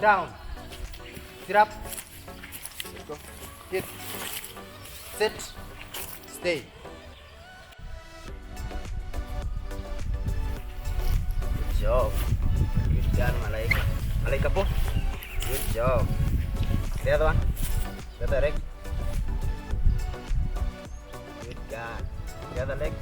Down. Sit up. Let's go. Hit. Sit. Stay. Good job. Good job, Malaika. Malaika po. Good job. The other one. The other leg. Good God. The other leg.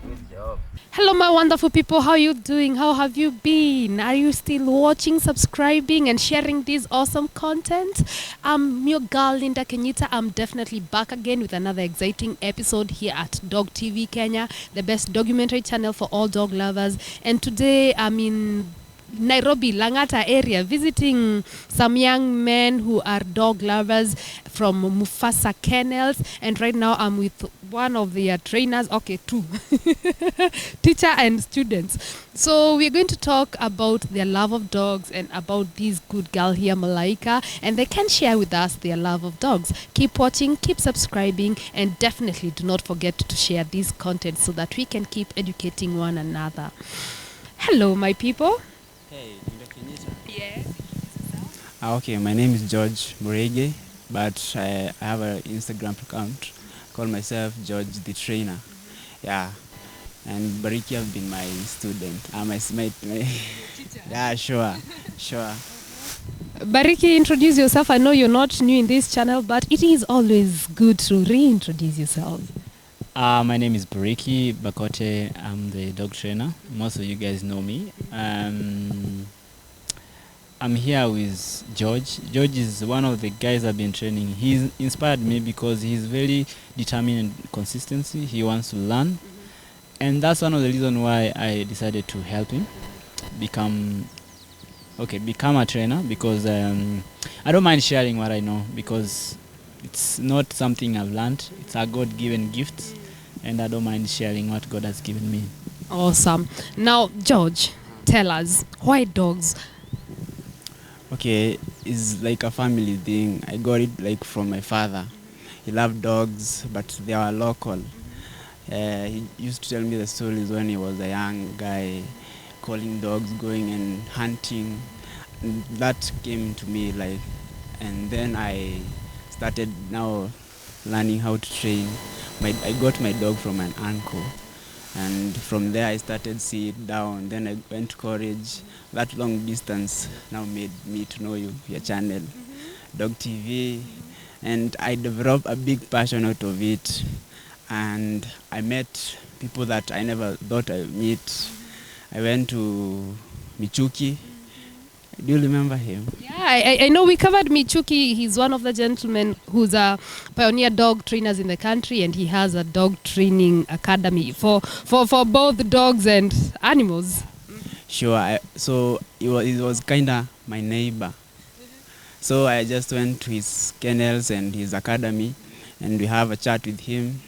Good job. Hello, my wonderful people. How you doing? How have you been? Are you still watching, subscribing, and sharing this awesome content? I'm your girl, Linda Kenyita. I'm definitely back again with another exciting episode here at Dog TV Kenya, the best documentary channel for all dog lovers. And today I'm in Nairobi, Langata area, visiting some young men who are dog lovers from Mufasa Kennels. And right now I'm with one of their trainers, okay, two, teacher and students. So we're going to talk about their love of dogs and about this good girl here, Malaika, and they can share with us their love of dogs. Keep watching, keep subscribing, and definitely do not forget to share this content so that we can keep educating one another. Hello, my people. Hey, Linda Kenyita. Yeah. Okay, my name is George Murege, but I have an Instagram account. Call myself George the Trainer. Yeah, and Bariki have been my student. My yeah, sure. Bariki, introduce yourself. I know you're not new in this channel, but it is always good to reintroduce yourself. My name is BARIKI, BAKOTE. I'm the dog trainer. Most of you guys know me. I'm here with George. George is one of the guys I've been training. He's inspired me because he's very determined and consistency. He wants to learn. And that's one of the reasons why I decided to help him become a trainer, because I don't mind sharing what I know, because it's not something I've learned. It's a God-given gift, and I don't mind sharing what God has given me. Awesome. Now, George, tell us, why dogs? Okay, it's like a family thing. I got it like from my father. He loved dogs, but they were local. He used to tell me the stories when he was a young guy, calling dogs, going and hunting. And that came to me like, and then I started now learning how to train. I got my dog from an uncle, and from there I started seeing it down. Then I went to college. That long distance now made me to know your channel, Dog TV, and I developed a big passion out of it. And I met people that I never thought I'd meet. I went to Michuki. Do you remember him? Yeah, I know we covered Michuki. He's one of the gentlemen who's a pioneer dog trainers in the country, and he has a dog training academy for both dogs and animals. Sure. So he was kind of my neighbor. So I just went to his kennels and his academy, and we have a chat with him.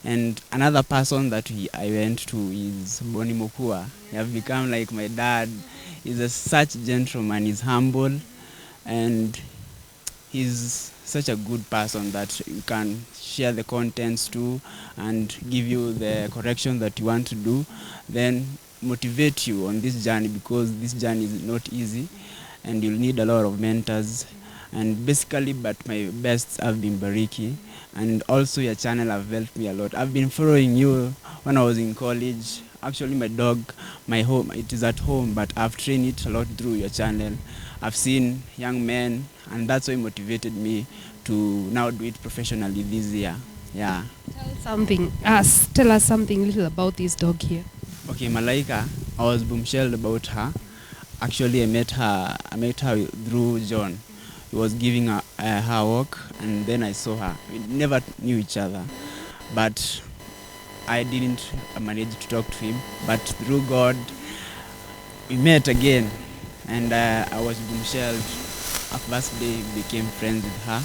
And another person that I went to is Boni Mokua. He has become like my dad. He's such a gentleman. He's humble, and he's such a good person that you can share the contents to and give you the correction that you want to do, then motivate you on this journey, because this journey is not easy and you'll need a lot of mentors. And basically, but my best have been Bariki, and also your channel have helped me a lot. I've been following you when I was in college. Actually, my dog, my home, it is at home, but I've trained it a lot through your channel. I've seen young men, and that's what motivated me to now do it professionally this year. Yeah. Tell us something little about this dog here. Okay, Malaika, I was bombshelled about her. Actually, I met her through John. He was giving her a walk, and then I saw her. We never knew each other, but I didn't manage to talk to him. But through God, we met again, and I was bombshelled. Our first day, we became friends with her,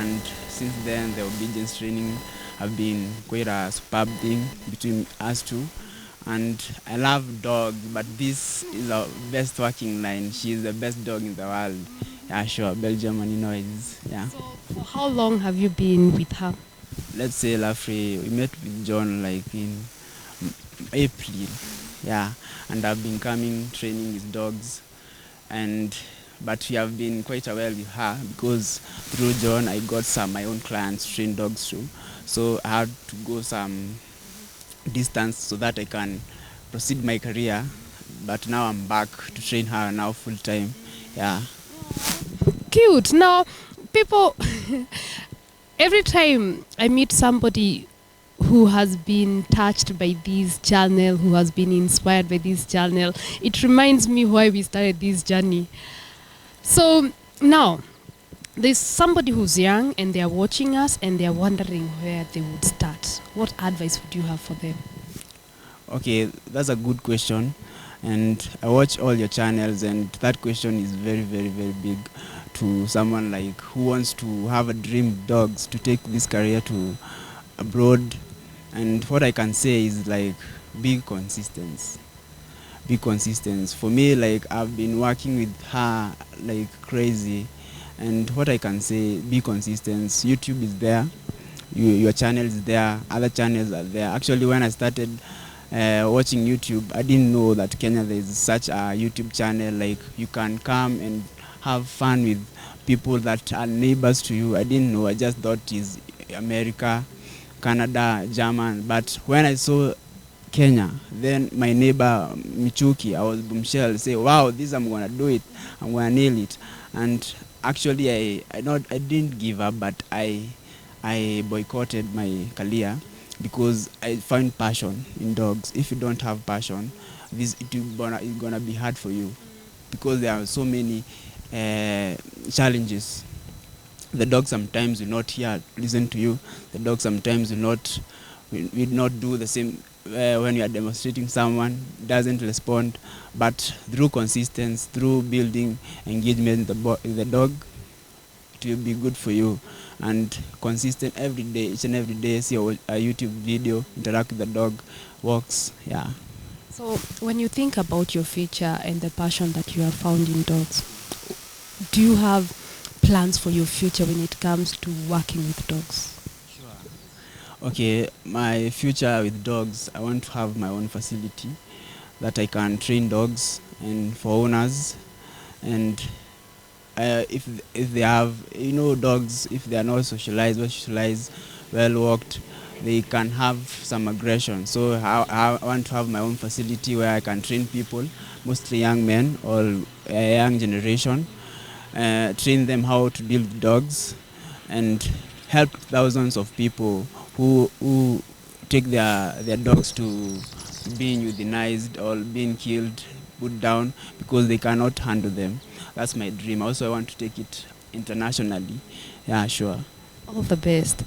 and since then, the obedience training have been quite a superb thing between us two. And I love dogs, but this is our best working line. She's the best dog in the world. Yeah, sure, Belgian Malinois. Yeah. So, for how long have you been with her? Let's say roughly, we met with John like in April. Yeah, and I've been coming training his dogs, and but we have been quite well with her because through John I got my own clients to train dogs too. So I had to go some distance so that I can proceed my career. But now I'm back to train her now full time. Yeah. Cute. Now, people, every time I meet somebody who has been touched by this channel, who has been inspired by this channel, it reminds me why we started this journey. So now, there's somebody who's young and they are watching us and they are wondering where they would start. What advice would you have for them? Okay, that's a good question. And I watch all your channels, and that question is very, very, very big to someone like who wants to have a dream of dogs to take this career to abroad. And what I can say is like be consistent. Be consistent. For me, like I've been working with her like crazy, and what I can say, be consistent. YouTube is there, your channel is there, other channels are there. Actually, when I started watching YouTube, I didn't know that Kenya there is such a YouTube channel. Like you can come and have fun with people that are neighbors to you. I didn't know. I just thought it's America, Canada, German. But when I saw Kenya, then my neighbor Michuki, I was bombshell, say, wow, this I'm gonna do it. I'm gonna nail it. And actually, I didn't give up, but I boycotted my career because I find passion in dogs. If you don't have passion, it's gonna be hard for you because there are so many challenges. The dog sometimes will not listen to you. The dog sometimes will not do the same when you are demonstrating. Someone doesn't respond, but through consistency, through building engagement with the dog, it will be good for you. And consistent every day, each and every day, see a YouTube video, interact with the dog, walks, yeah. So when you think about your future and the passion that you have found in dogs, do you have plans for your future when it comes to working with dogs? Sure. Okay, my future with dogs, I want to have my own facility that I can train dogs and for owners. And if they have, dogs, if they are not socialized, well walked, they can have some aggression. So I want to have my own facility where I can train people, mostly young men or a young generation, train them how to deal with dogs and help thousands of people who take their dogs to being euthanized or being killed, put down because they cannot handle them. That's my dream. Also, I want to take it internationally. Yeah, sure. All the best.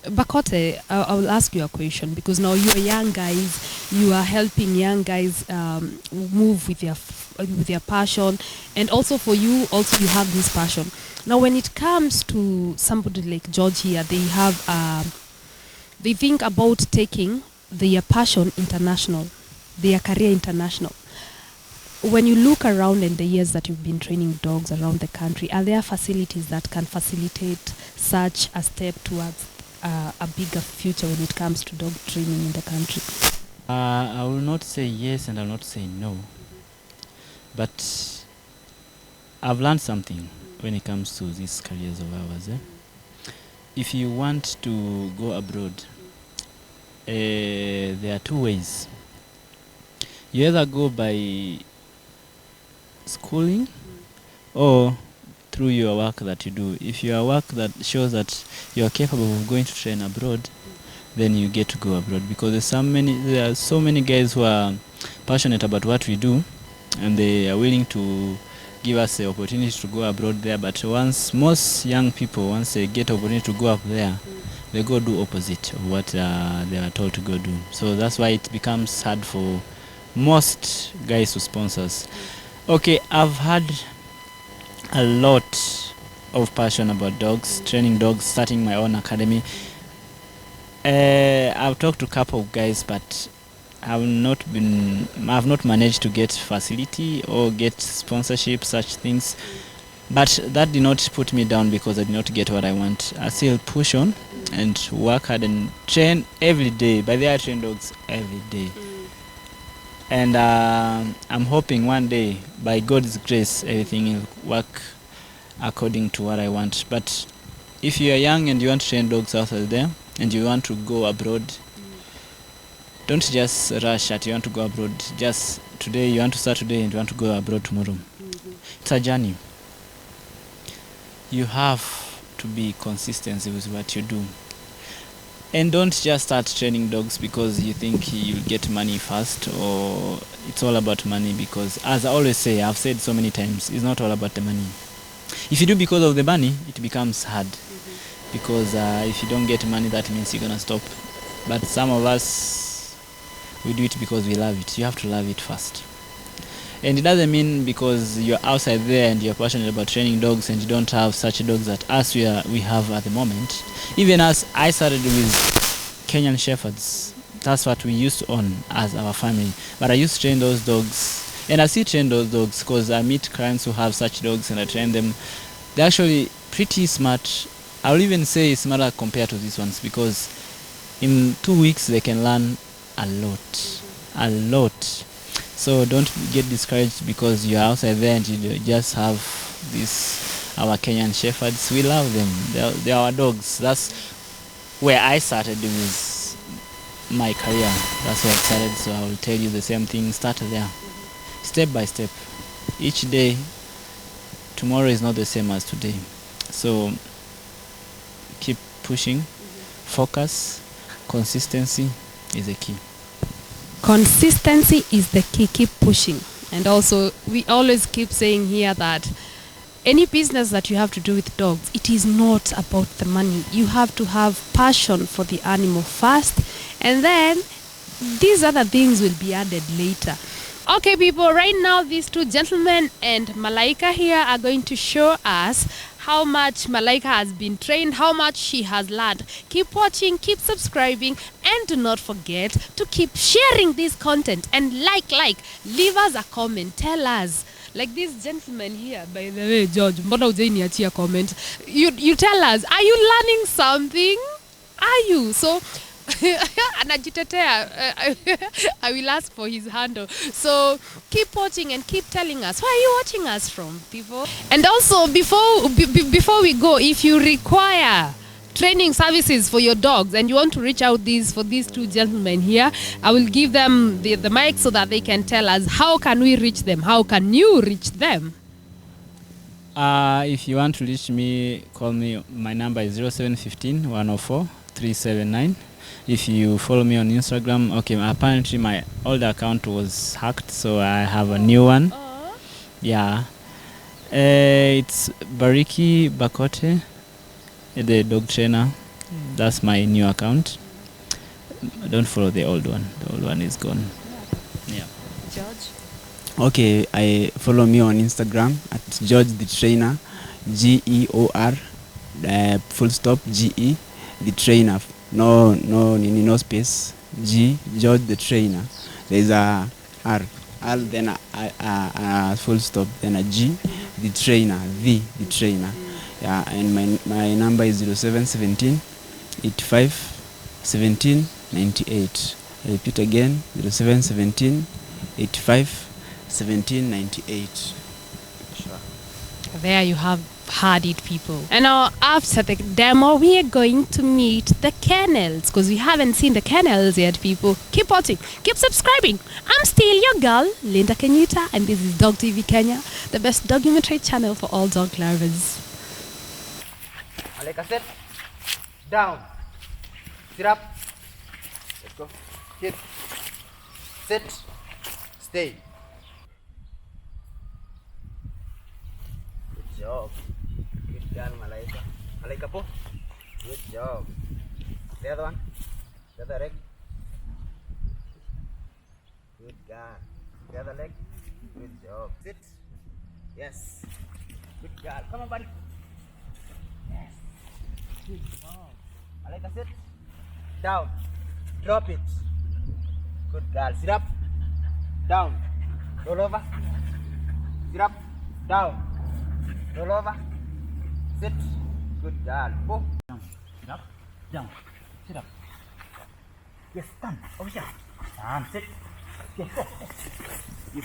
Bakote, I will ask you a question because now you are young guys, you are helping young guys move with their passion, and also for you, also you have this passion. Now, when it comes to somebody like George here, they think about taking their passion international, their career international. When you look around in the years that you've been training dogs around the country, are there facilities that can facilitate such a step towards a bigger future when it comes to dog training in the country? I will not say yes and I will not say no. But I've learned something when it comes to these careers of ours. If you want to go abroad, there are two ways. You either go by schooling or through your work that you do. If your work that shows that you are capable of going to train abroad, then you get to go abroad, because there are so many guys who are passionate about what we do and they are willing to give us the opportunity to go abroad there. But most young people, once they get opportunity to go up there, they go do opposite of what they are told to go do. So that's why it becomes hard for most guys to sponsor us. Okay, I've had a lot of passion about dogs, training dogs, starting my own academy. I've talked to a couple of guys, but I've not managed to get facility or get sponsorship, such things. But that did not put me down because I did not get what I want. I still push on and work hard and train every day. By the way, I train dogs every day. And I'm hoping one day, by God's grace, everything will work according to what I want. But if you are young and you want to train dogs outside there, and you want to go abroad, don't just rush at you want to go abroad. Just today, you want to start today and you want to go abroad tomorrow. It's a journey. You have to be consistent with what you do. And don't just start training dogs because you think you'll get money fast, or it's all about money, because as I always say, I've said so many times, it's not all about the money. If you do because of the money, it becomes hard. Because if you don't get money, that means you're gonna stop. But some of us, we do it because we love it. You have to love it first. And it doesn't mean because you're outside there and you're passionate about training dogs and you don't have such dogs that we have at the moment. Even as I started with Kenyan Shepherds, that's what we used to own as our family. But I used to train those dogs, and I still train those dogs because I meet clients who have such dogs and I train them. They're actually pretty smart. I'll even say smarter compared to these ones, because in 2 weeks they can learn a lot. So don't get discouraged because you're outside there and you just have our Kenyan Shepherds. We love them. They're our dogs. That's where I started with my career. That's where I started. So I will tell you the same thing. Start there, step by step. Each day, tomorrow is not the same as today. So keep pushing. Focus. Consistency is the key. Consistency is the key. Keep pushing. And also, we always keep saying here that any business that you have to do with dogs, it is not about the money. You have to have passion for the animal first, and then these other things will be added later. Okay, people, right now these two gentlemen and Malaika here are going to show us how much Malaika has been trained, how much she has learned. Keep watching, keep subscribing, and do not forget to keep sharing this content. And leave us a comment. Tell us. Like this gentleman here, by the way, George, mbona hujaniachia comment? You tell us, are you learning something? Are you? So, anajitetea. I will ask for his handle. So keep watching and keep telling us where are you watching us from, people. And also before we go, if you require training services for your dogs and you want to reach out for these two gentlemen here, I will give them the mic so that they can tell us how can we reach them, how can you reach them. If you want to reach me, call me. My number is 0715 104 379. If you follow me on Instagram, okay, apparently my old account was hacked, so I have a new one. Yeah. It's BARIKI BAKOTE, the dog trainer. That's my new account. Don't follow the old one. The old one is gone. Yeah. George? Okay, I follow me on Instagram at George the Trainer, GEOR, full stop, GE, the trainer. No space. George the Trainer. There's a R, then a full stop, then a G, the trainer, the trainer. Yeah, and my number is 0717 85 17 98. I repeat again, 0717 85 17 98. Sure. There you have heard it, people. And now after the demo, we are going to meet the kennels, because we haven't seen the kennels yet, people. Keep watching, keep subscribing. I'm still your girl, Linda Kenyita, and this is Dog TV Kenya, the best documentary channel for all dog lovers. Malaika, sit. Down. Sit up. Let's go. Hit. Sit. Stay. Good job. Good girl, Malaika. Malaika po. Good job. The other one. The other leg. Good girl. The other leg. Good job. Sit. Yes. Good girl. Come on, buddy. Yes. Good job. Malaika, sit. Down. Drop it. Good girl. Sit up. Down. Roll over. Sit up. Down. Roll over. Sit. Good girl. Go. Down. Sit up. Down. Sit up. Yes, stand. Over here. Stand. Sit. You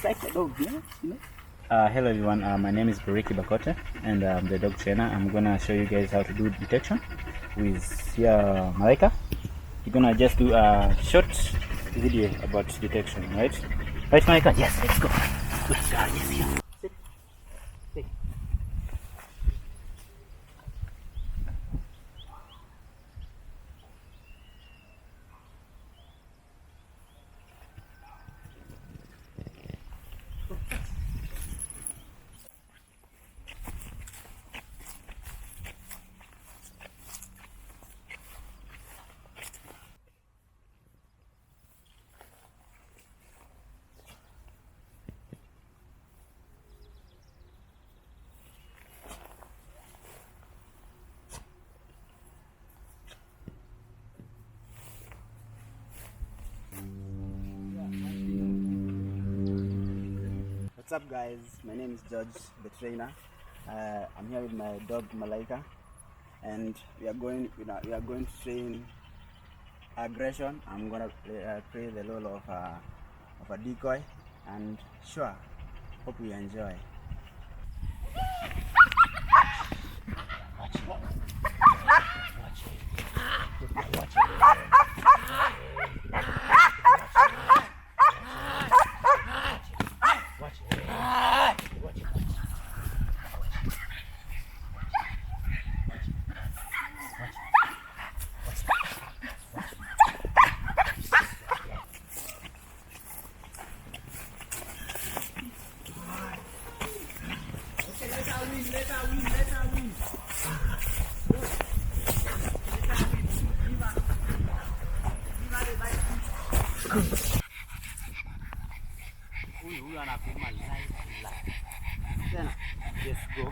like the dog, yeah? You know? Hello everyone, my name is BAKOTE and I'm the dog trainer. I'm gonna show you guys how to do detection with Malaika. You're gonna just do a short video about detection, right? Right, Malaika? Yes, let's go. Let's go. Yes, yes. Sit. Sit. What's up, guys? My name is George, the trainer. I'm here with my dog Malaika, and we are going to train aggression. I'm gonna play the role of a decoy, and sure, hope you enjoy. Yes, go.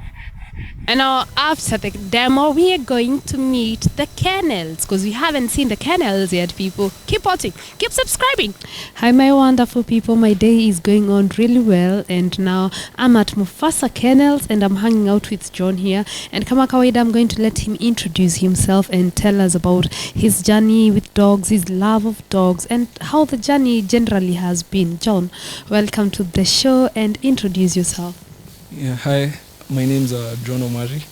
And now after the demo, we are going to meet the kennels because we haven't seen the kennels yet, people. Keep watching, keep subscribing. Hi, my wonderful people. My day is going on really well, and now I'm at Mufasa Kennels and I'm hanging out with John here. And kama kawaida, I'm going to let him introduce himself and tell us about his journey with dogs, his love of dogs, and how the journey generally has been. John, welcome to the show and introduce yourself. Yeah, hi, my name's John Omari.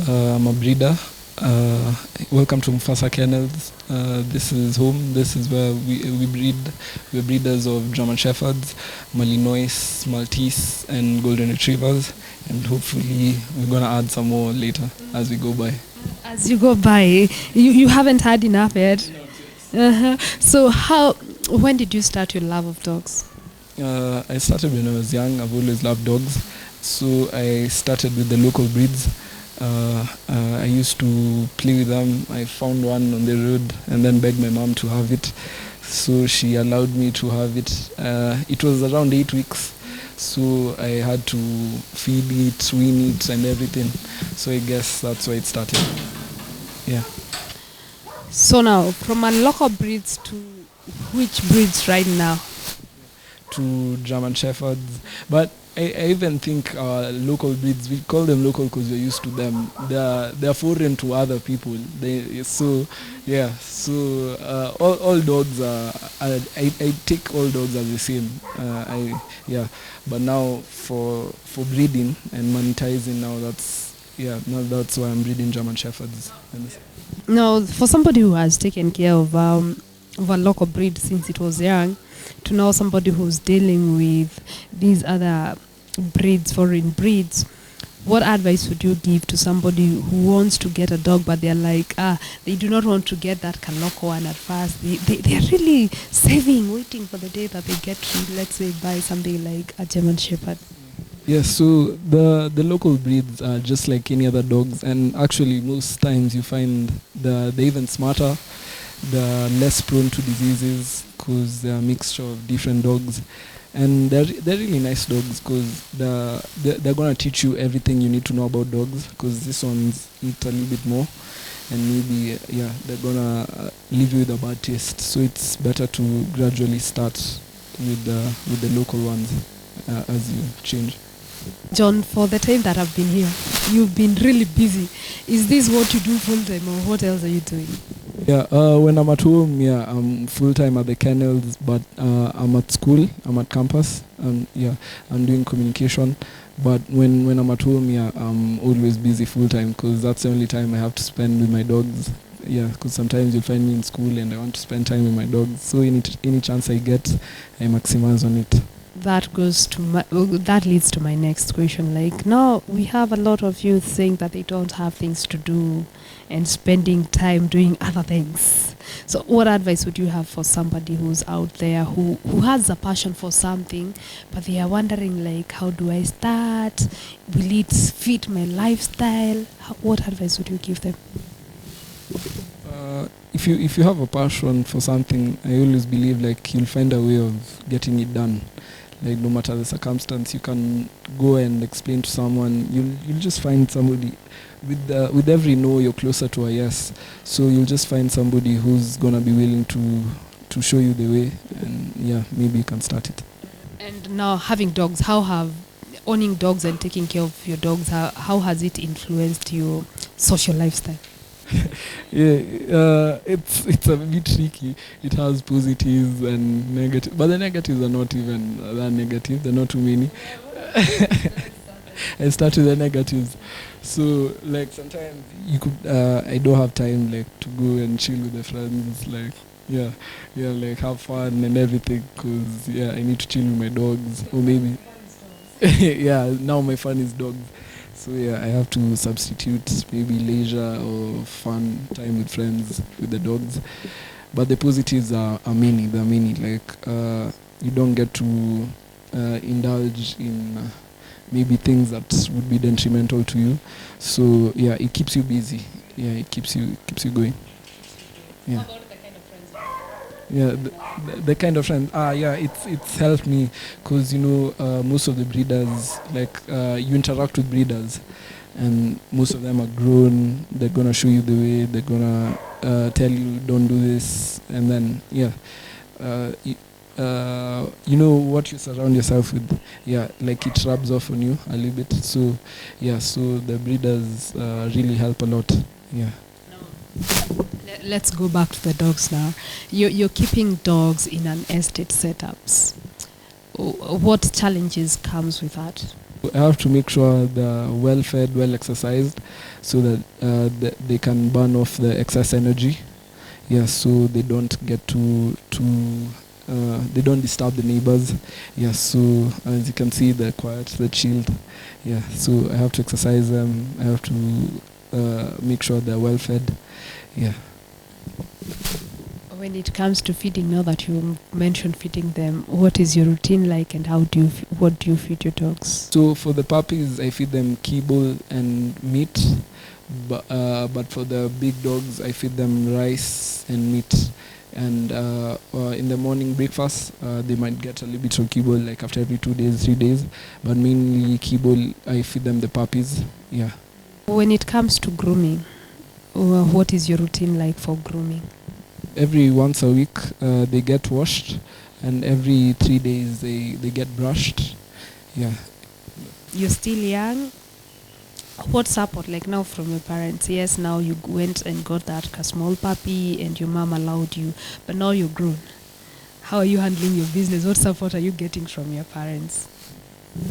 I'm a breeder. Welcome to Mufasa Kennels. This is home. This is where we breed. We're breeders of German Shepherds, Malinois, Maltese, and Golden Retrievers. And hopefully we're going to add some more later as we go by. As you go by, you haven't had enough yet? So when did you start your love of dogs? I started when I was young. I've always loved dogs. So I started with the local breeds. I used to play with them. I found one on the road and then begged my mom to have it. So she allowed me to have it. It was around 8 weeks. So I had to feed it, wean it and everything. So I guess that's why it started. Yeah. So now, from a local breeds to which breeds right now? To German Shepherds. But I even think local breeds, we call them local because we're used to them. They're foreign to other people. All dogs are. I take all dogs as the same. But now for breeding and monetizing that's why I'm breeding German Shepherds. Now, for somebody who has taken care of a local breed since it was young, to now somebody who's dealing with these other breeds, foreign breeds, what advice would you give to somebody who wants to get a dog but they're like, they do not want to get that Kaloko one at first. They're really saving, waiting for the day that they get to, let's say, buy something like a German Shepherd? Yes, so the local breeds are just like any other dogs, and actually most times you find they're even smarter, they're less prone to diseases because they're a mixture of different dogs, and they're really nice dogs because they're gonna teach you everything you need to know about dogs, because this one's eat a little bit more, and maybe they're gonna leave you with a bad taste. So it's better to gradually start with the local ones as you change. John, for the time that I've been here, you've been really busy. Is this what you do full time, or what else are you doing? Yeah, when I'm at home, yeah, I'm full-time at the kennels, but I'm at school, I'm at campus, and yeah, I'm doing communication. But when I'm at home, yeah, I'm always busy full-time because that's the only time I have to spend with my dogs. Yeah, because sometimes you'll find me in school and I want to spend time with my dogs. So any chance I get, I maximize on it. That leads to my next question. Like, now we have a lot of youth saying that they don't have things to do and spending time doing other things. So what advice would you have for somebody who's out there who has a passion for something, but they are wondering, like, how do I start? Will it fit my lifestyle? What advice would you give them? If you have a passion for something, I always believe like you'll find a way of getting it done. Like no matter the circumstance, you can go and explain to someone. You'll just find somebody. With every no, you're closer to a yes. So you'll just find somebody who's gonna be willing to show you the way, and yeah, maybe you can start it. And now having dogs, owning dogs and taking care of your dogs, how has it influenced your social lifestyle? Yeah, it's a bit tricky. It has positives and negatives, but the negatives are not even that negative. They're not too many. I start with the negatives. So like sometimes you could I don't have time like to go and chill with the friends, like yeah like have fun and everything, because yeah, I need to chill with my dogs, or maybe yeah, now my fun is dogs. So yeah, I have to substitute maybe leisure or fun time with friends with the dogs. But the positives are many. There are many. Like you don't get to indulge in maybe things that would be detrimental to you. So yeah, it keeps you busy. Yeah, it keeps you going. Yeah. How about the kind of friends? Yeah, the kind of friends. Yeah, it's helped me because most of the breeders, like you interact with breeders, and most of them are grown. They're gonna show you the way. They're gonna tell you don't do this, and then yeah, you know what you surround yourself with. Yeah, like it rubs off on you a little bit. So yeah, so the breeders really help a lot. Yeah. Let's go back to the dogs now. You're keeping dogs in an estate setups. What challenges comes with that? I have to make sure they're well fed, well exercised, so that they can burn off the excess energy. Yeah, so they don't get they don't disturb the neighbors. Yeah, so as you can see, they're quiet, they're chilled. Yeah, so I have to exercise them. I have to make sure they're well fed. Yeah. When it comes to feeding, now that you mentioned feeding them, what is your routine like, and what do you feed your dogs? So for the puppies, I feed them kibble and meat, but for the big dogs, I feed them rice and meat. And in the morning breakfast, they might get a little bit of kibble, like after every 2 days, 3 days. But mainly kibble, I feed them the puppies. Yeah. When it comes to grooming, what is your routine like for grooming? Every once a week, they get washed, and every 3 days they get brushed. Yeah. You're still young. What support, like now from your parents? Yes, now you went and got that small puppy and your mom allowed you, but now you're grown. How are you handling your business? What support are you getting from your parents?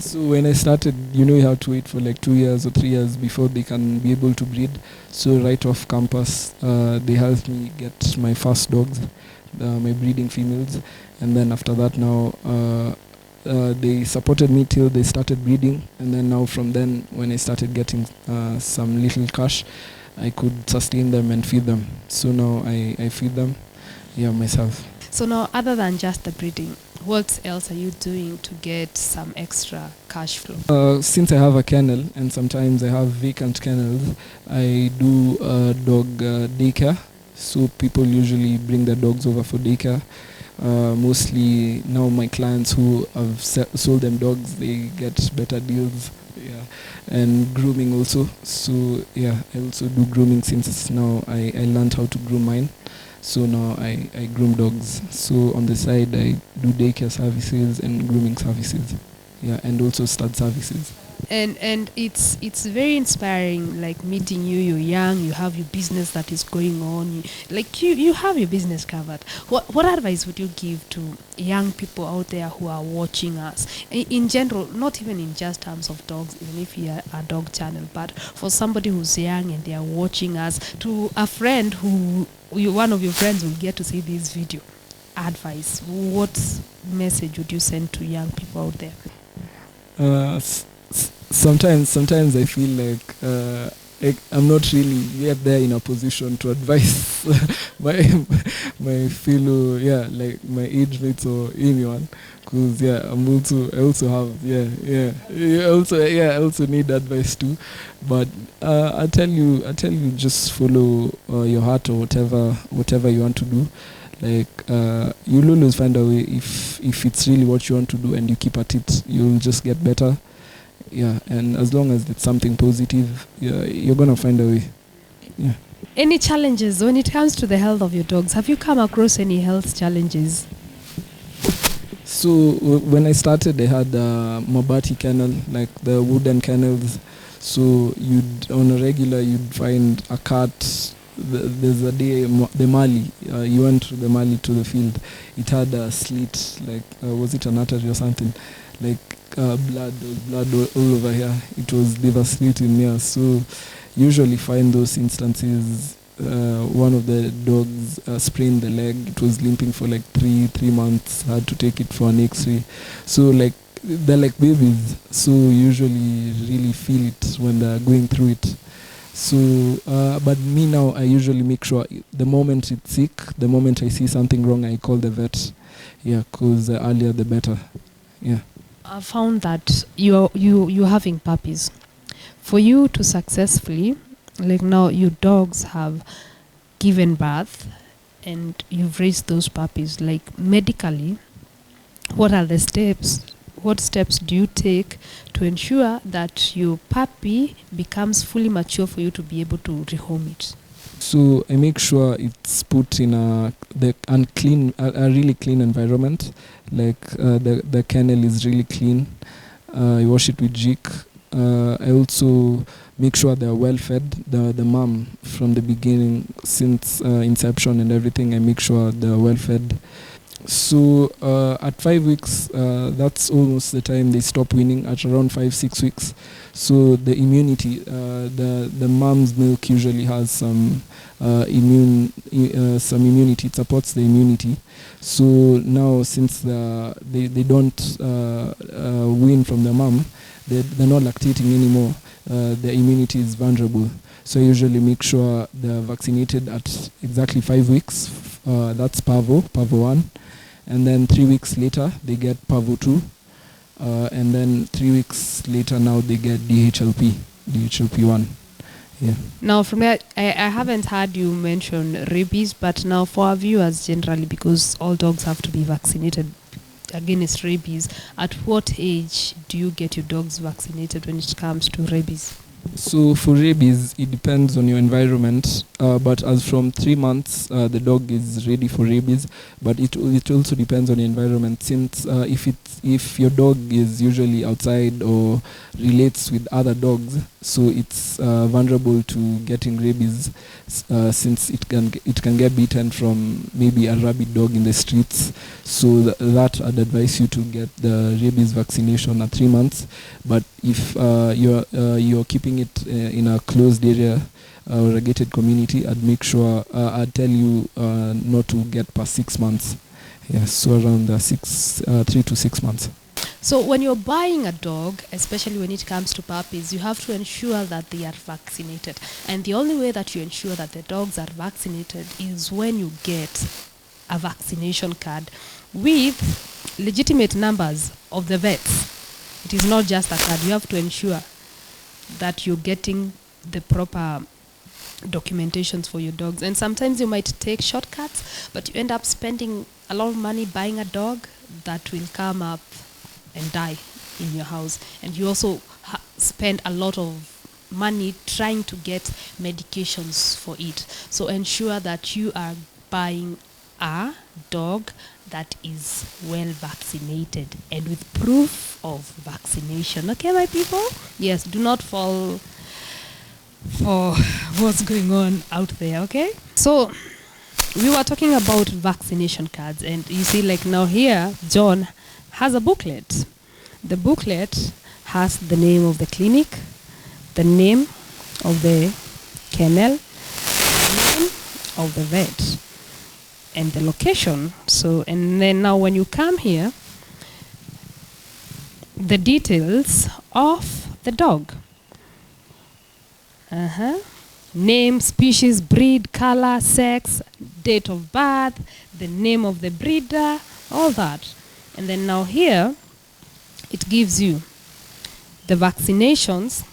So when I started, you have to wait for like 2 years or 3 years before they can be able to breed. So right off campus, they helped me get my first dogs, my breeding females. And then after that now, they supported me till they started breeding. And then now from then, when I started getting some little cash, I could sustain them and feed them. So now I feed them, myself. So now, other than just the breeding, what else are you doing to get some extra cash flow? Since I have a kennel and sometimes I have vacant kennels, I do dog daycare. So people usually bring their dogs over for daycare. Mostly now my clients who have sold them dogs, they get better deals. Yeah, and grooming also. So yeah, I also do grooming since now I learned how to groom mine. So now I groom dogs. So on the side, I do daycare services and grooming services. Yeah, and also stud services. And it's very inspiring, like meeting you. You're young, you have your business that is going on, you have your business covered. What advice would you give to young people out there who are watching us in general, not even in just terms of dogs, even if you're a dog channel, but for somebody who's young and they are watching us, to a friend who one of your friends will get to see this video? Advice, what message would you send to young people out there? Sometimes I feel like I'm not really yet there in a position to advise my fellow, like my age mates or anyone, because I also have I also need advice too. But I tell you just follow your heart or whatever you want to do. Like you'll always find a way. If it's really what you want to do and you keep at it, you'll just get better. And as long as it's something positive, you're gonna find a way. Any challenges when it comes to the health of your dogs? Have you come across any health challenges? So when I started, I had Mabati kennel, like the wooden kennels. So on a regular you'd find a cat. There's a day the Mali, you went to the Mali to the field. It had a slit, like was it an artery or something, like blood all over here. It was devastating. So usually find those instances. One of the dogs sprained the leg. It was limping for like three months. Had to take it for an X-ray. So like they're like babies. So usually really feel it when they're going through it. So, but me now, I usually make sure the moment it's sick, the moment I see something wrong, I call the vet. Because the earlier the better. I found that you're having puppies. For you to successfully, like now, your dogs have given birth, and you've raised those puppies. Like medically, what are the steps? What steps do you take to ensure that your puppy becomes fully mature for you to be able to rehome it? So I make sure it's put in a really clean environment. Like the kennel is really clean. I wash it with Jik. I also make sure they're well fed. The mom from the beginning, since inception and everything, I make sure they're well fed. So at 5 weeks, that's almost the time they stop weaning, at around 5-6 weeks. So the immunity, the mom's milk usually has some immunity. It supports the immunity. So now, since they don't wean from the mom, they're not lactating anymore. The immunity is vulnerable. So I usually make sure they're vaccinated at exactly 5 weeks. That's Parvo 1. And then 3 weeks later, they get Parvo 2. And then 3 weeks later, now they get DHLP 1. Now, from there, I haven't heard you mention rabies, but now for our viewers generally, because all dogs have to be vaccinated against rabies, at what age do you get your dogs vaccinated when it comes to rabies? So for rabies, it depends on your environment. But as from 3 months, the dog is ready for rabies. But it also depends on the environment. Since if your dog is usually outside or relates with other dogs, so it's vulnerable to getting rabies, since it can get bitten from maybe a rabid dog in the streets. So that I'd advise you to get the rabies vaccination at 3 months. But if you're keeping it in a closed area or a gated community, I'd make sure I'd tell you not to get past 6 months. So around 3 to 6 months. So when you're buying a dog, especially when it comes to puppies, you have to ensure that they are vaccinated. And the only way that you ensure that the dogs are vaccinated is when you get a vaccination card with legitimate numbers of the vets. It is not just a card. You have to ensure that you're getting the proper documentations for your dogs. And sometimes you might take shortcuts, but you end up spending a lot of money buying a dog that will come up and die in your house. And you also spend a lot of money trying to get medications for it. So ensure that you are buying a dog that is well vaccinated and with proof of vaccination. Okay, my people? Yes, do not fall for what's going on out there, okay? So we were talking about vaccination cards, and you see, like now here, John has a booklet. The booklet has the name of the clinic, the name of the kennel, the name of the vet, and the location. So, and then now when you come here, the details of the dog. Name, species, breed, color, sex, date of birth, the name of the breeder, all that. And then now here, it gives you the vaccinations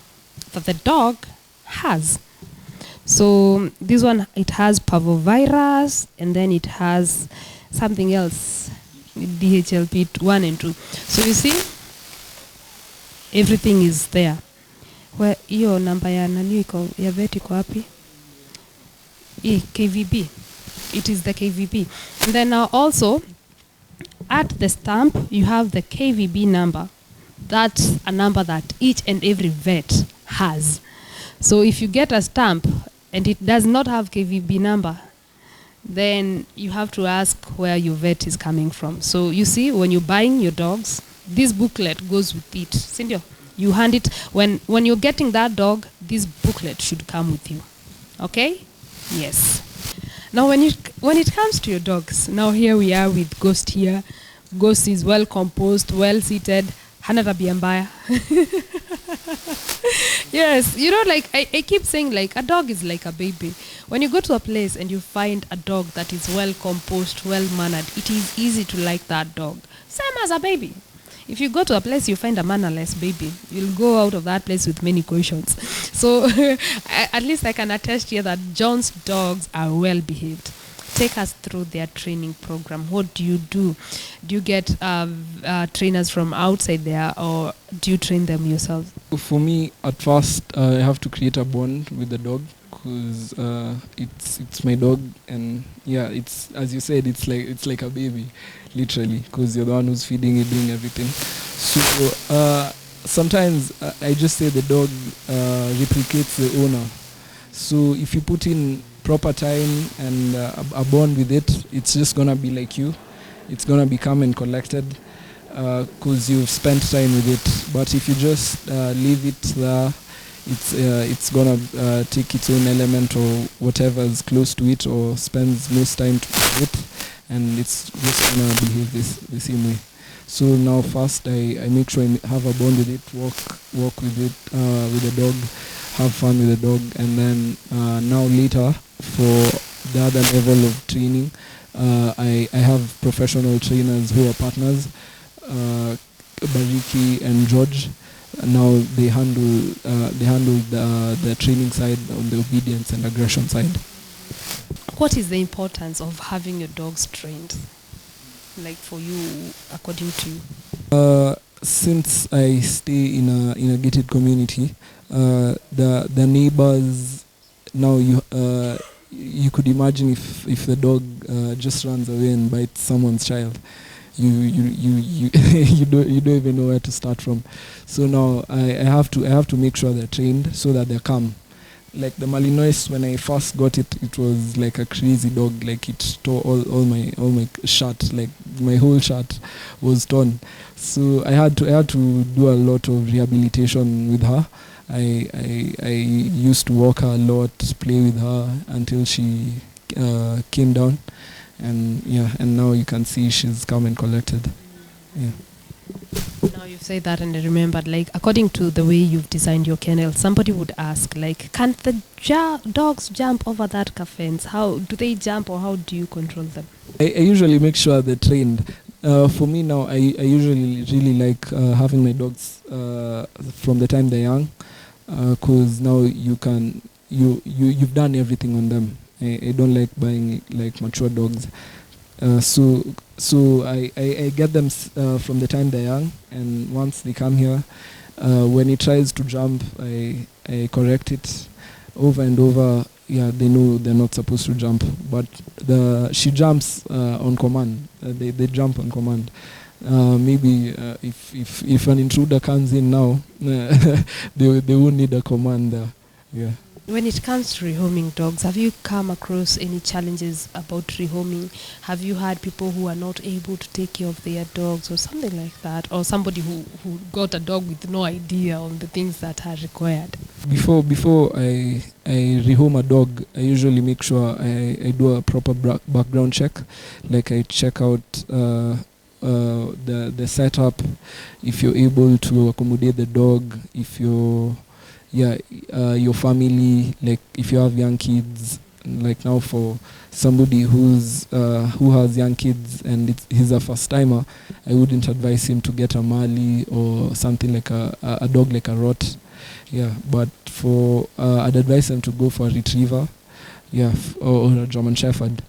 that the dog has. So this one, it has parvovirus, and then it has something else, DHLP 1 and 2. So you see, everything is there. Where hiyo namba ya nani iko ya vet iko wapi? KVB. It is the KVB. And then now also at the stamp you have the KVB number. That's a number that each and every vet has. So if you get a stamp and it does not have KVB number, then you have to ask where your vet is coming from. So you see, when you're buying your dogs, this booklet goes with it. Cindy, you hand it when you're getting that dog, this booklet should come with you. Okay? Yes. Now when it comes to your dogs, now here we are with Ghost here. Ghost is well composed, well seated. Hana tabia mbaya. Yes, you know, like I keep saying, like a dog is like a baby. When you go to a place and you find a dog that is well composed, well mannered, it is easy to like that dog. Same as a baby. If you go to a place you find a mannerless baby, you'll go out of that place with many questions. So at least I can attest here that John's dogs are well behaved. Take us through their training program. What do you do? Do you get trainers from outside there, or do you train them yourself? For me, at first, I have to create a bond with the dog because it's my dog, and yeah, it's, as you said, it's like a baby, literally, because you're the one who's feeding it, doing everything. So sometimes I just say the dog replicates the owner. So if you put in proper time and a bond with it, it's just gonna be like you. It's gonna be calm and collected because you've spent time with it. But if you just leave it there, it's gonna take its own element or whatever is close to it, or spends most time with it, and it's just gonna behave the same way. So now first I make sure I have a bond with it, walk with it, with the dog, have fun with the dog, and then now later for the other level of training, I have professional trainers who are partners, Bariki and George. Now they handle the training side, on the obedience and aggression side. What is the importance of having your dogs trained, like for you, according to you? Since I stay in a gated community, the neighbors, now you could imagine if the dog just runs away and bites someone's child, you don't even know where to start from. So now I have to make sure they're trained so that they're calm. Like the Malinois, when I first got it, it was like a crazy dog. Like it tore all my shirt, like my whole shirt was torn. So I had to do a lot of rehabilitation with her. I used to walk her a lot, play with her until she came down, and now you can see she's calm and collected. Yeah. Now you've said that, and I remembered, like, according to the way you've designed your kennel, somebody would ask, like, can't the dogs jump over that fence? How do they jump, or how do you control them? I usually make sure they're trained. For me now, I usually really like having my dogs from the time they're young, because now you've done everything on them. I don't like buying like mature dogs. So I get them from the time they're young, and once they come here, when it tries to jump, I correct it over and over. they know they're not supposed to jump, but she jumps on command. They jump on command. Maybe if an intruder comes in now, they won't need a command there. Yeah. When it comes to rehoming dogs, have you come across any challenges about rehoming? Have you had people who are not able to take care of their dogs or something like that? Or somebody who got a dog with no idea on the things that are required? Before I rehome a dog, I usually make sure I do a proper background check. Like I check out the setup, if you're able to accommodate the dog, if you're your family, like if you have young kids. Like now for somebody who has young kids and he's a first timer, I wouldn't advise him to get a Mali or something like a dog like a Rot. Yeah, but I'd advise him to go for a Retriever, or a German Shepherd.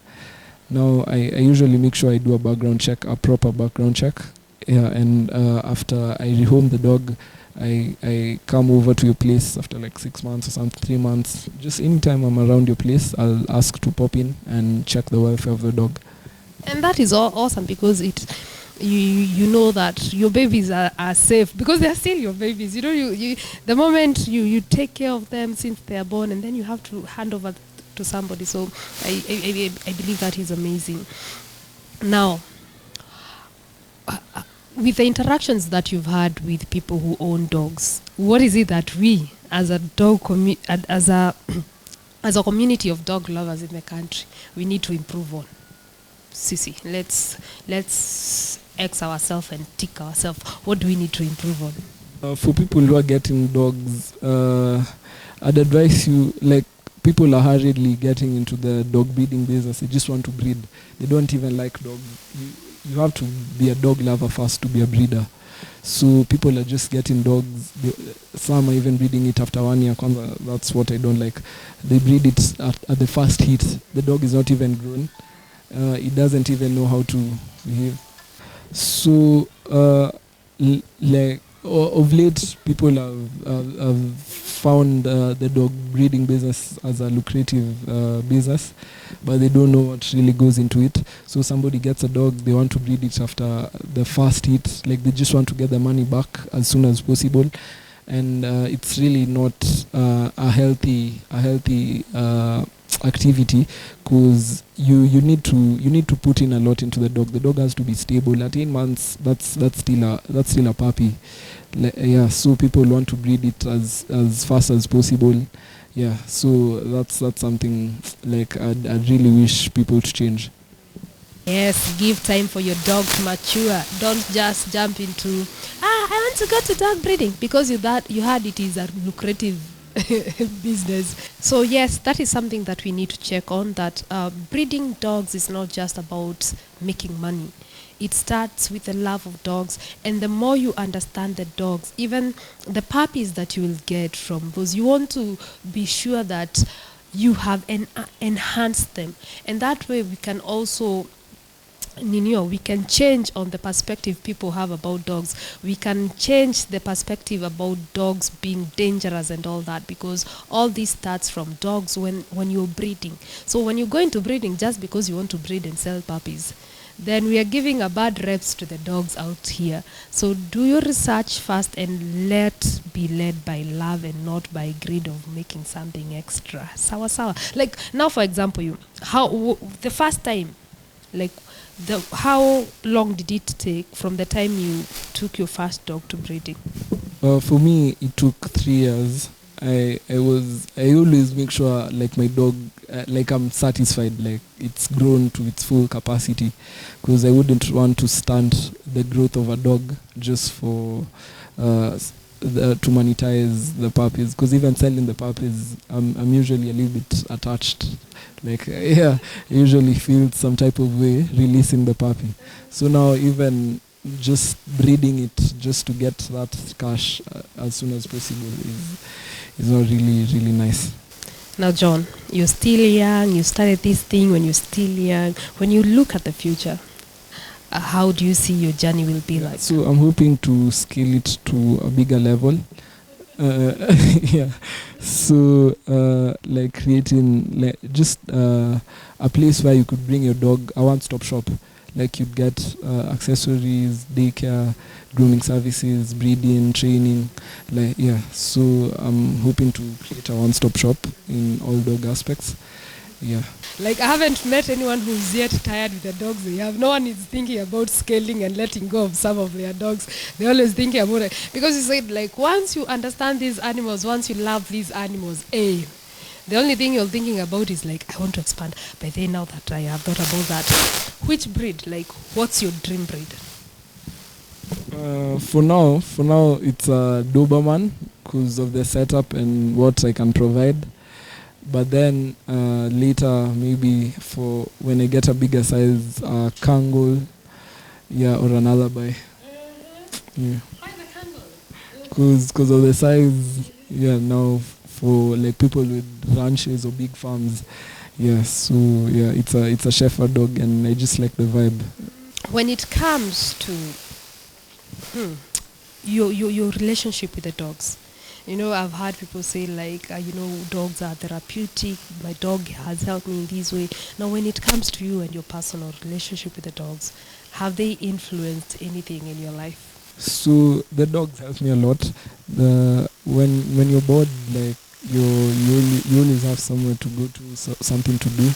Now I usually make sure I do a background check, a proper background check. Yeah, and after I rehome the dog, I come over to your place after like 6 months or something, 3 months. Just anytime I'm around your place, I'll ask to pop in and check the welfare of the dog. And that is awesome, because you know that your babies are safe because they're still your babies. You know, you the moment you take care of them since they're born, and then you have to hand over to somebody. So I believe that is amazing. Now, with the interactions that you've had with people who own dogs, what is it that we, as a as a community of dog lovers in the country, we need to improve on? Sisi, let's X ourselves and tick ourselves. What do we need to improve on? For people who are getting dogs, I'd advise you, like, people are hurriedly getting into the dog breeding business. They just want to breed. They don't even like dogs. You have to be a dog lover first to be a breeder. So people are just getting dogs. Some are even breeding it after 1 year. That's what I don't like. They breed it at the first heat. The dog is not even grown. It doesn't even know how to behave. So, of late, people have found the dog breeding business as a lucrative business, but they don't know what really goes into it. So somebody gets a dog, they want to breed it after the first hit, like they just want to get the money back as soon as possible, and it's really not a healthy activity, because you need to put in a lot into the dog. The dog has to be stable. At 8 months, that's still a puppy. So people want to breed it as fast as possible. Yeah, so that's something like I'd really wish people to change. Yes, give time for your dog to mature. Don't just jump into I want to go to dog breeding because you heard it is a lucrative business. So yes, that is something that we need to check on, that breeding dogs is not just about making money. It starts with the love of dogs, and the more you understand the dogs, even the puppies that you will get from those, you want to be sure that you have enhanced them, and that way we can also we can change on the perspective people have about dogs. We can change the perspective about dogs being dangerous and all that, because all this starts from dogs when you're breeding. So when you go into breeding just because you want to breed and sell puppies, then we are giving a bad reps to the dogs out here. So do your research first and be led by love and not by greed of making something extra. Sawa. Like now, for example, the first time, like, how long did it take from the time you took your first dog to breeding? For me, it took 3 years. I always make sure, like, my dog, like, I'm satisfied, like it's grown to its full capacity, because I wouldn't want to stunt the growth of a dog just for to monetize the puppies, because even selling the puppies, I'm usually a little bit attached. Like, I usually feel some type of way releasing the puppy. So now even just breeding it just to get that cash as soon as possible is not really nice. Now, John, you're still young. You started this thing when you're still young. When you look at the future, how do you see your journey will be like? So I'm hoping to scale it to a bigger level. So like creating like just a place where you could bring your dog, a one-stop shop. Like you'd get accessories, daycare, grooming services, breeding, training. Like yeah. So I'm hoping to create a one-stop shop in all dog aspects. Yeah. Like I haven't met anyone who's yet tired with the dogs they have. No one is thinking about scaling and letting go of some of their dogs. They're always thinking about it. Because you said like once you understand these animals, once you love these animals, the only thing you're thinking about is like, I want to expand. But then now that I have thought about that, which breed? Like what's your dream breed? For now, it's a Doberman because of the setup and what I can provide. But then later, maybe for when I get a bigger size, Kangol, yeah, or an Alabai. Yeah. Why the Kangol? Because of the size, yeah, now for like people with ranches or big farms, yeah, so yeah, it's a shepherd dog and I just like the vibe. When it comes to your relationship with the dogs, you know, I've heard people say like, you know, dogs are therapeutic. My dog has helped me in this way. Now, when it comes to you and your personal relationship with the dogs, have they influenced anything in your life? So the dogs help me a lot. When you're bored, like you always have somewhere to go to, something to do,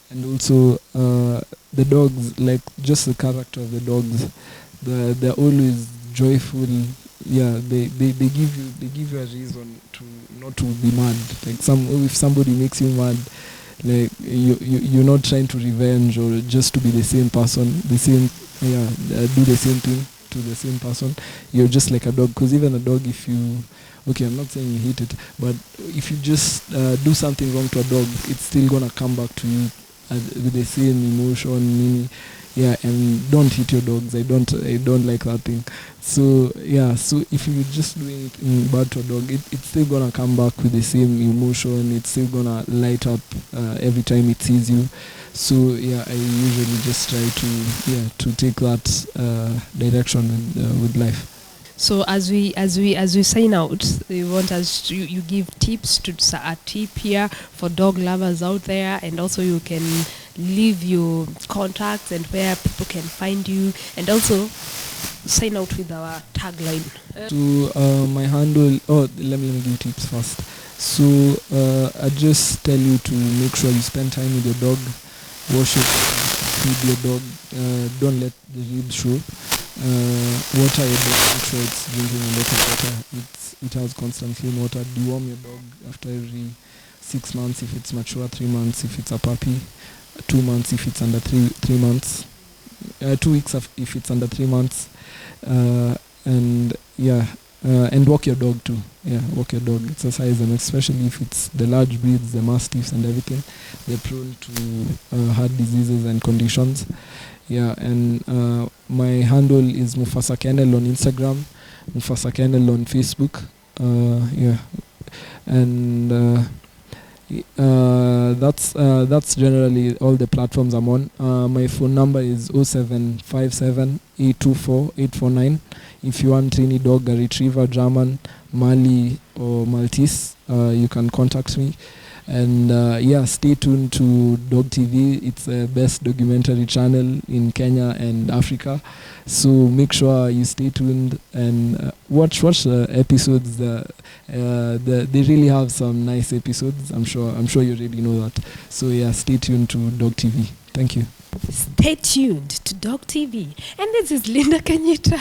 and also the dogs, like just the character of the dogs, they're always joyful. Yeah, they give you a reason to not to be mad. Like if somebody makes you mad, like you're not trying to revenge or just to be the same person, do the same thing to the same person. You're just like a dog, because even a dog, if you, okay, I'm not saying you hate it, but if you just do something wrong to a dog, it's still gonna come back to you with the same emotion. Yeah, and don't hit your dogs. I don't like that thing. So yeah, so if you're just doing it bad to a dog, it's still gonna come back with the same emotion. It's still gonna light up every time it sees you. So yeah, I usually just try to take that direction with life. So as we sign out, we want us to, you give tips to a tip here for dog lovers out there, and also you can leave your contacts and where people can find you, and also sign out with our tagline. To my handle, let me give tips first. So I just tell you to make sure you spend time with your dog, wash it, feed your dog, don't let the ribs show. Water your dog, make sure it's drinking a lot of water. It has constant clean water. Deworm your dog after every 6 months if it's mature, 3 months if it's a puppy, 2 months if it's under 3 months, 2 weeks if it's under 3 months, and walk your dog too. Yeah, walk your dog, exercise them, especially if it's the large breeds, the mastiffs and everything. They're prone to heart diseases and conditions. Yeah, and my handle is Mufasa Kennel on Instagram, Mufasa Kennel on Facebook. And that's generally all the platforms I'm on. My phone number is 0757 824 849. If you want any dog, a retriever, German, Mali or Maltese, you can contact me. And stay tuned to Dog TV. It's the best documentary channel in Kenya and Africa. So make sure you stay tuned and watch the episodes. They really have some nice episodes. I'm sure you already know that. So yeah, stay tuned to Dog TV. Thank you. Stay tuned to Dog TV. And this is Linda Kanyita.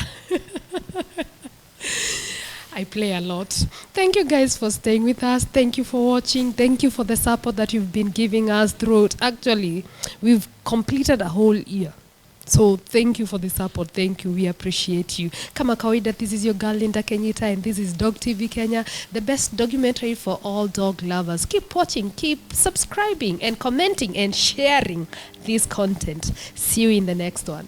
I play a lot. Thank you guys for staying with us. Thank you for watching. Thank you for the support that you've been giving us throughout. Actually, we've completed a whole year. So thank you for the support. Thank you. We appreciate you. Kama kawaida, this is your girl Linda Kenyita, and this is Dog TV Kenya, the best documentary for all dog lovers. Keep watching, keep subscribing and commenting and sharing this content. See you in the next one.